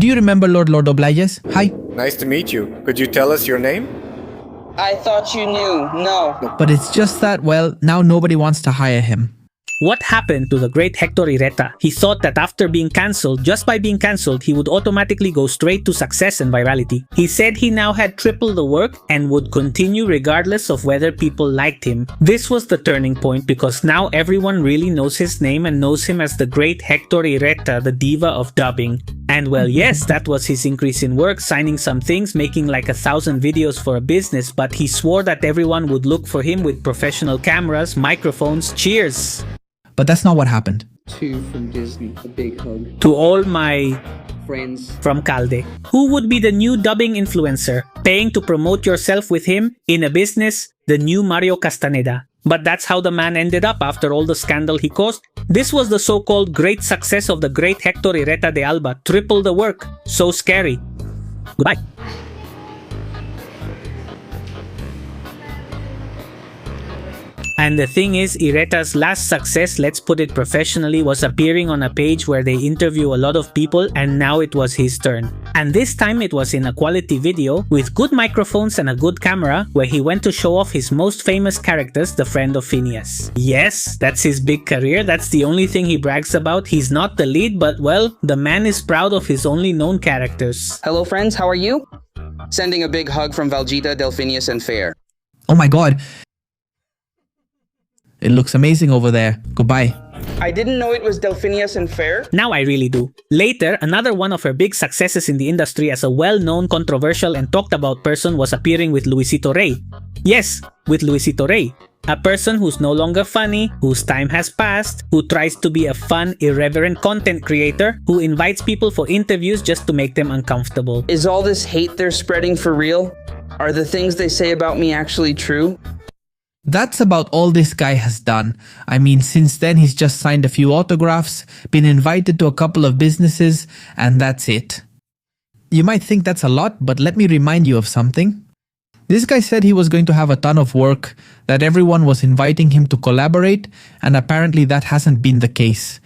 do you remember Lord Oblajes? Hi. Nice to meet you. Could you tell us your name? I thought you knew. No. But it's just that, well, now nobody wants to hire him. What happened to the great Héctor Ireta? He thought that after being cancelled, just by being cancelled, he would automatically go straight to success and virality. He said he now had triple the work and would continue regardless of whether people liked him. This was the turning point because now everyone really knows his name and knows him as the great Héctor Ireta, the diva of dubbing. And well, yes, that was his increase in work, signing some things, making like 1,000 videos for a business, but he swore that everyone would look for him with professional cameras, microphones, cheers. But that's not what happened. Two from Disney, a big hug. To all my Friends from Calde. Who would be the new dubbing influencer? Paying to promote yourself with him in a business? The new Mario Castaneda. But that's how the man ended up after all the scandal he caused. This was the so-called great success of the great Héctor Ireta de Alba. Triple the work. So scary. Goodbye. And the thing is, Ireta's last success, let's put it professionally, was appearing on a page where they interview a lot of people, and now it was his turn. And this time it was in a quality video with good microphones and a good camera where he went to show off his most famous characters, the friend of Phineas. Yes, that's his big career, that's the only thing he brags about. He's not the lead, but well, the man is proud of his only known characters. Hello, friends. How are you? Sending a big hug from Valjita, Delphinius, and Fair. Oh my god. It looks amazing over there. Goodbye. I didn't know it was Delphinius and Fair. Now I really do. Later, another one of her big successes in the industry as a well-known, controversial, and talked about person was appearing with Luisito Rey. Yes, with Luisito Rey. A person who's no longer funny, whose time has passed, who tries to be a fun, irreverent content creator, who invites people for interviews just to make them uncomfortable. Is all this hate they're spreading for real? Are the things they say about me actually true? That's about all this guy has done. I mean, since then he's just signed a few autographs, been invited to a couple of businesses, and that's it. You might think that's a lot, but let me remind you of something. This guy said he was going to have a ton of work, that everyone was inviting him to collaborate, and apparently that hasn't been the case.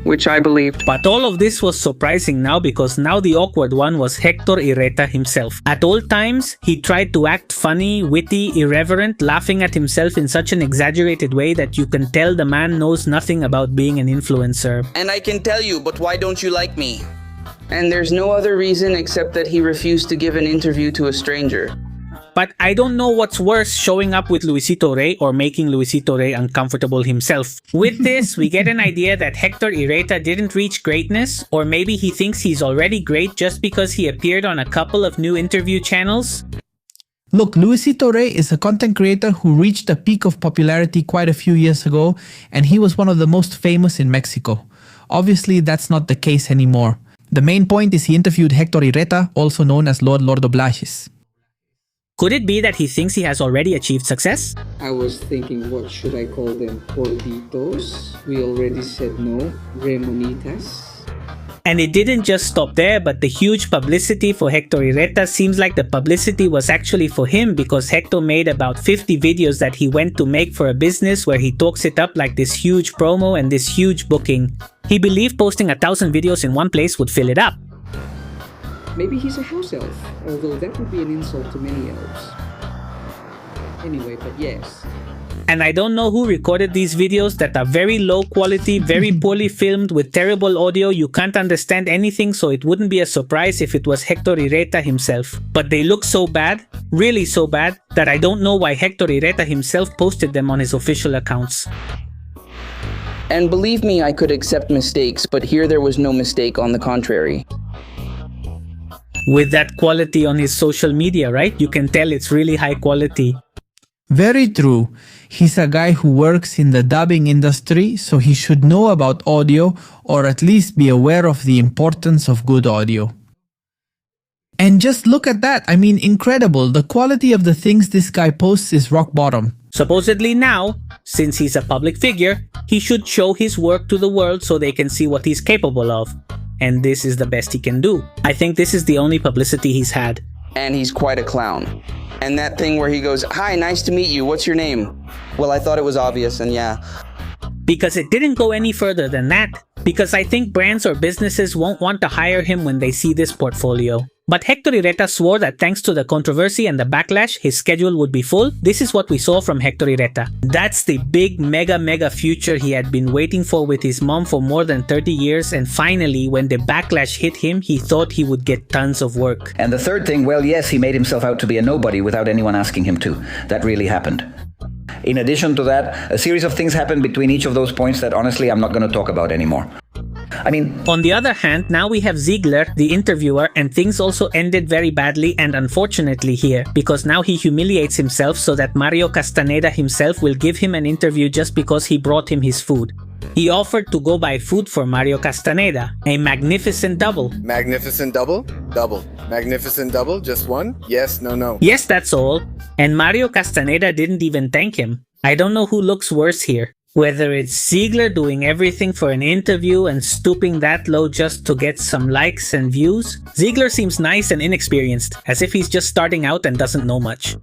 Which I believed. But all of this was surprising now because now the awkward one was Héctor Ireta himself. At all times, he tried to act funny, witty, irreverent, laughing at himself in such an exaggerated way that you can tell the man knows nothing about being an influencer. And I can tell you, but why don't you like me? And there's no other reason except that he refused to give an interview to a stranger. But I don't know what's worse, showing up with Luisito Rey or making Luisito Rey uncomfortable himself. With this, we get an idea that Héctor Ireta didn't reach greatness, or maybe he thinks he's already great just because he appeared on a couple of new interview channels. Look, Luisito Rey is a content creator who reached a peak of popularity quite a few years ago, and he was one of the most famous in Mexico. Obviously, that's not the case anymore. The main point is he interviewed Héctor Ireta, also known as Lord Oblajes. Could it be that he thinks he has already achieved success? I was thinking, what should I call them? Gorditos? We already said no. Remonitas? And it didn't just stop there, but the huge publicity for Héctor Ireta seems like the publicity was actually for him because Héctor made about 50 videos that he went to make for a business where he talks it up like this huge promo and this huge booking. He believed posting 1,000 videos in one place would fill it up. Maybe he's a house elf, although that would be an insult to many elves. Anyway, but yes. And I don't know who recorded these videos that are very low quality, very poorly filmed with terrible audio. You can't understand anything, so it wouldn't be a surprise if it was Héctor Ireta himself. But they look so bad, really so bad, that I don't know why Héctor Ireta himself posted them on his official accounts. And believe me, I could accept mistakes, but here there was no mistake, on the contrary. With that quality on his social media, right? You can tell it's really high quality. Very true. He's a guy who works in the dubbing industry, so he should know about audio or at least be aware of the importance of good audio. And just look at that. I mean, incredible. The quality of the things this guy posts is rock bottom. Supposedly now, since he's a public figure, he should show his work to the world so they can see what he's capable of. And this is the best he can do. I think this is the only publicity he's had. And he's quite a clown. And that thing where he goes, "Hi, nice to meet you. What's your name?" Well, I thought it was obvious, and yeah. Because it didn't go any further than that. because I think brands or businesses won't want to hire him when they see this portfolio. But Héctor Ireta swore that thanks to the controversy and the backlash, his schedule would be full. This is what we saw from Héctor Ireta. That's the big mega future he had been waiting for with his mom for more than 30 years, and finally, when the backlash hit him, he thought he would get tons of work. And the third thing, well, yes, he made himself out to be a nobody without anyone asking him to. That really happened. In addition to that, a series of things happened between each of those points that honestly I'm not going to talk about anymore. On the other hand, now we have Ziegler, the interviewer, and things also ended very badly and unfortunately here, because now he humiliates himself so that Mario Castaneda himself will give him an interview just because he brought him his food. He offered to go buy food for Mario Castaneda, a magnificent double. Magnificent double? Double. Magnificent double? Just one? Yes, no, no. Yes, that's all. And Mario Castaneda didn't even thank him. I don't know who looks worse here. Whether it's Ziegler doing everything for an interview and stooping that low just to get some likes and views. Ziegler seems nice and inexperienced, as if he's just starting out and doesn't know much.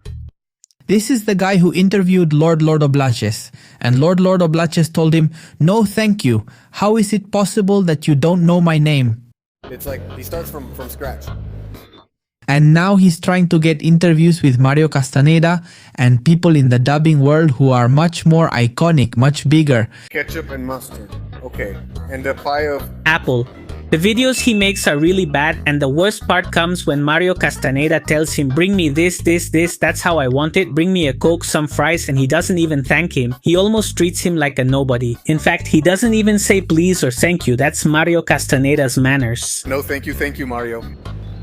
This is the guy who interviewed Lord Oblaches, and Lord Oblaches told him, "No thank you. How is it possible that you don't know my name?" It's like he starts from scratch. And now he's trying to get interviews with Mario Castaneda and people in the dubbing world who are much more iconic, much bigger. Ketchup and mustard. Okay. And a pie of... Apple. The videos he makes are really bad, and the worst part comes when Mario Castaneda tells him, "Bring me this, that's how I want it, bring me a Coke, some fries," and he doesn't even thank him. He almost treats him like a nobody. In fact, he doesn't even say please or thank you. That's Mario Castaneda's manners. No, thank you, Mario.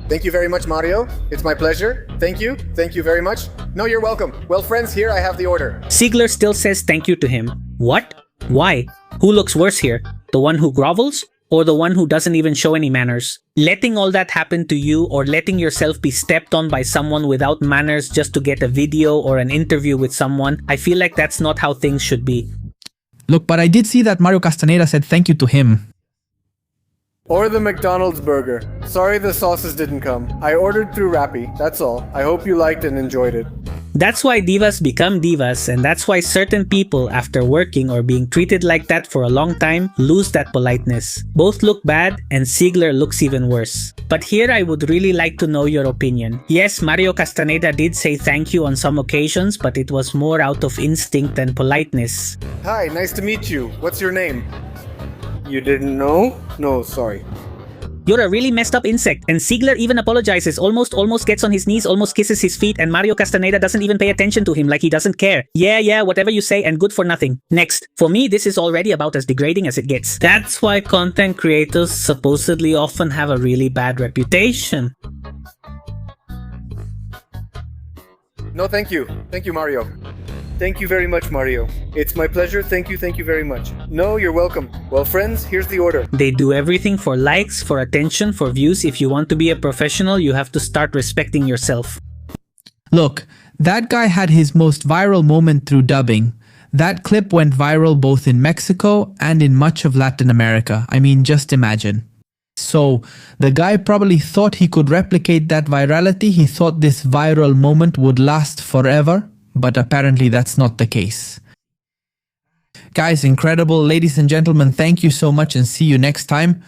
Thank you very much, Mario. It's my pleasure. Thank you very much. No, you're welcome. Well, friends, here I have the order. Ziegler still says thank you to him. What? Why? Who looks worse here? The one who grovels? Or the one who doesn't even show any manners? Letting all that happen to you, or letting yourself be stepped on by someone without manners just to get a video or an interview with someone, I feel like that's not how things should be. Look, but I did see that Mario Castaneda said thank you to him. Or the McDonald's burger. Sorry the sauces didn't come. I ordered through Rappi, that's all. I hope you liked and enjoyed it. That's why divas become divas, and that's why certain people, after working or being treated like that for a long time, lose that politeness. Both look bad, and Ziegler looks even worse. But here I would really like to know your opinion. Yes, Mario Castaneda did say thank you on some occasions, but it was more out of instinct than politeness. Hi, nice to meet you. What's your name? You didn't know? No, sorry. You're a really messed up insect, and Ziegler even apologizes, almost gets on his knees, almost kisses his feet, and Mario Castaneda doesn't even pay attention to him like he doesn't care. Yeah, whatever you say, and good for nothing. Next. For me, this is already about as degrading as it gets. That's why content creators supposedly often have a really bad reputation. No, thank you. Thank you, Mario. Thank you very much, Mario. It's my pleasure. Thank you very much. No, you're welcome. Well, friends, here's the order. They do everything for likes, for attention, for views. If you want to be a professional, you have to start respecting yourself. Look, that guy had his most viral moment through dubbing. That clip went viral both in Mexico and in much of Latin America. I mean, just imagine. So, the guy probably thought he could replicate that virality. He thought this viral moment would last forever. But apparently that's not the case. Guys, incredible. Ladies and gentlemen, thank you so much and see you next time.